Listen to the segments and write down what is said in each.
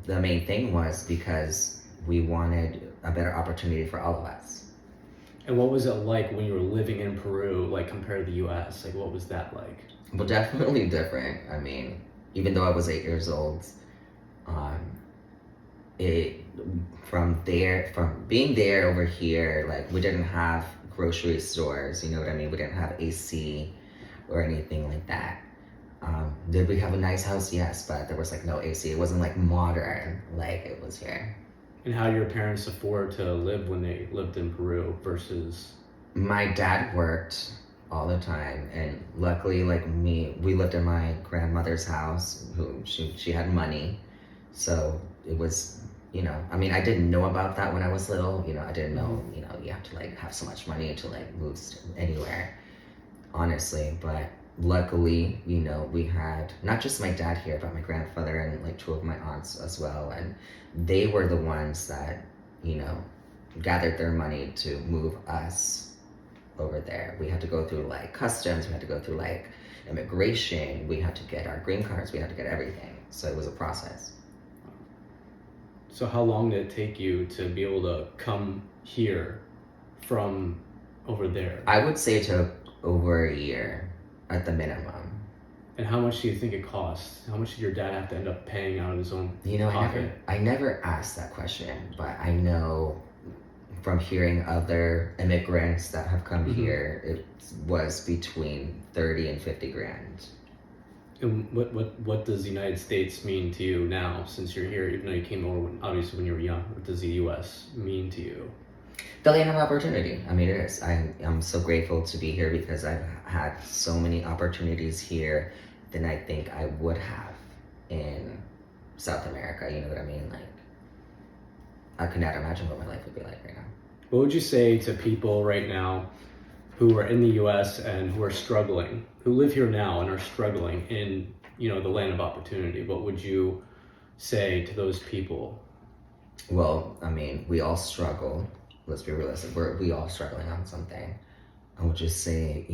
the main thing was because we wanted a better opportunity for all of us. And what was it like when you were living in Peru, like compared to the US? Like, what was that like? Well, definitely different. I mean, even though I was 8 years old, um, it from being there over here, like we didn't have grocery stores. You know what I mean? We didn't have AC or anything like that. Did we have a nice house? Yes, but there was like no AC. It wasn't like modern like it was here. And how your parents afford to live when they lived in Peru versus. My dad worked all the time, and luckily, like me, we lived in my grandmother's house. Who she had money, so it was, I mean, I didn't know about that when I was little. I didn't know, Mhm. you have to like have so much money to like move anywhere, honestly. But luckily, we had not just my dad here, but my grandfather and like two of my aunts as well, and they were the ones that, you know, gathered their money to move us over there. We had to go through like customs, we had to go through like immigration, we had to get our green cards, we had to get everything. So it was a process. So how long did it take you to be able to come here from over there? I would say it took over a year at the minimum. And how much do you think it costs? How much did your dad have to end up paying out of his own pocket? I never asked that question, but I know from hearing other immigrants that have come here, it was between 30 and 50 grand. And what does the United States mean to you now, since you're here, even though you came over obviously when you were young? What does the U.S. mean to you? The land of opportunity. I mean, it is. I'm so grateful to be here because I've had so many opportunities here than I think I would have in South America. You know what I mean? Like, I could not imagine what my life would be like right now. What would you say to people right now who are in the U.S. and who are struggling, who live here now and are struggling in, the land of opportunity? What would you say to those people? Well, I mean, we all struggle. Let's be realistic. We all struggling on something. I would just say,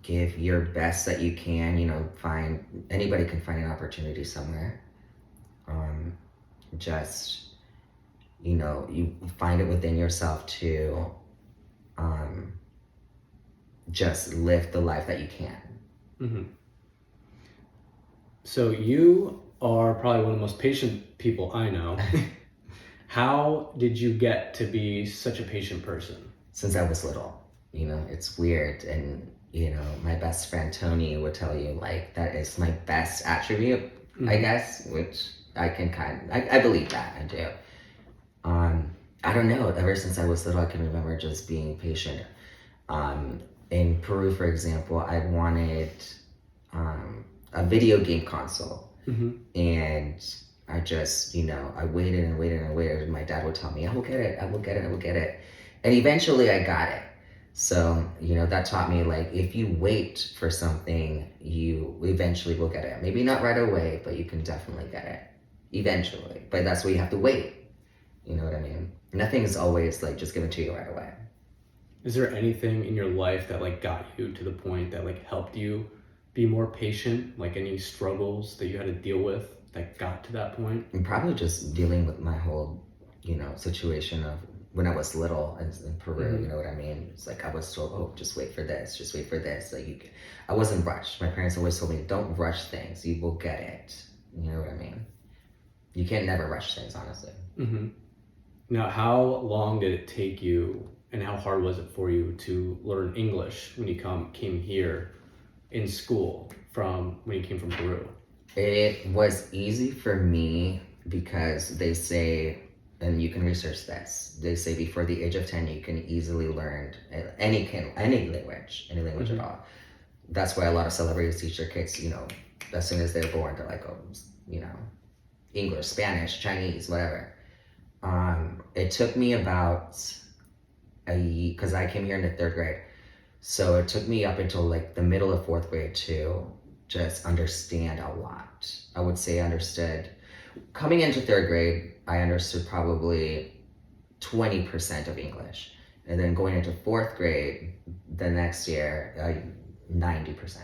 give your best that you can. Anybody can find an opportunity somewhere. Just, you find it within yourself to just live the life that you can. Mm-hmm. So you are probably one of the most patient people I know. How did you get to be such a patient person? Since I was little, it's weird. And, my best friend Tony would tell you, like, that is my best attribute, I guess, which I can I believe that, I do. I don't know, ever since I was little, I can remember just being patient. In Peru, for example, I wanted a video game console. And I just, I waited and waited and waited. And my dad would tell me, I will get it, I will get it, I will get it. And eventually I got it. So, that taught me, like, if you wait for something, you eventually will get it. Maybe not right away, but you can definitely get it eventually. But that's why you have to wait. You know what I mean? Nothing's always, like, just given to you right away. Is there anything in your life that, like, got you to the point that, like, helped you be more patient? Like, any struggles that you had to deal with that got to that point? And probably just dealing with my whole, situation of when I was little in Peru, you know what I mean? It's like I was told, oh, just wait for this, just wait for this. Like, I wasn't rushed. My parents always told me, don't rush things, you will get it. You know what I mean? You can't never rush things, honestly. Now, how long did it take you, and how hard was it for you to learn English when you came here in school from when you came from Peru? It was easy for me because they say, and you can research this, they say before the age of 10, you can easily learn any language at all. That's why a lot of celebrities teach their kids, as soon as they're born, they're like, oh, English, Spanish, Chinese, whatever. It took me about because I came here in the 3rd grade. So it took me up until like the middle of 4th grade to just understand a lot. I would say I understood, coming into 3rd grade, I understood probably 20% of English. And then going into 4th grade, the next year, 90%.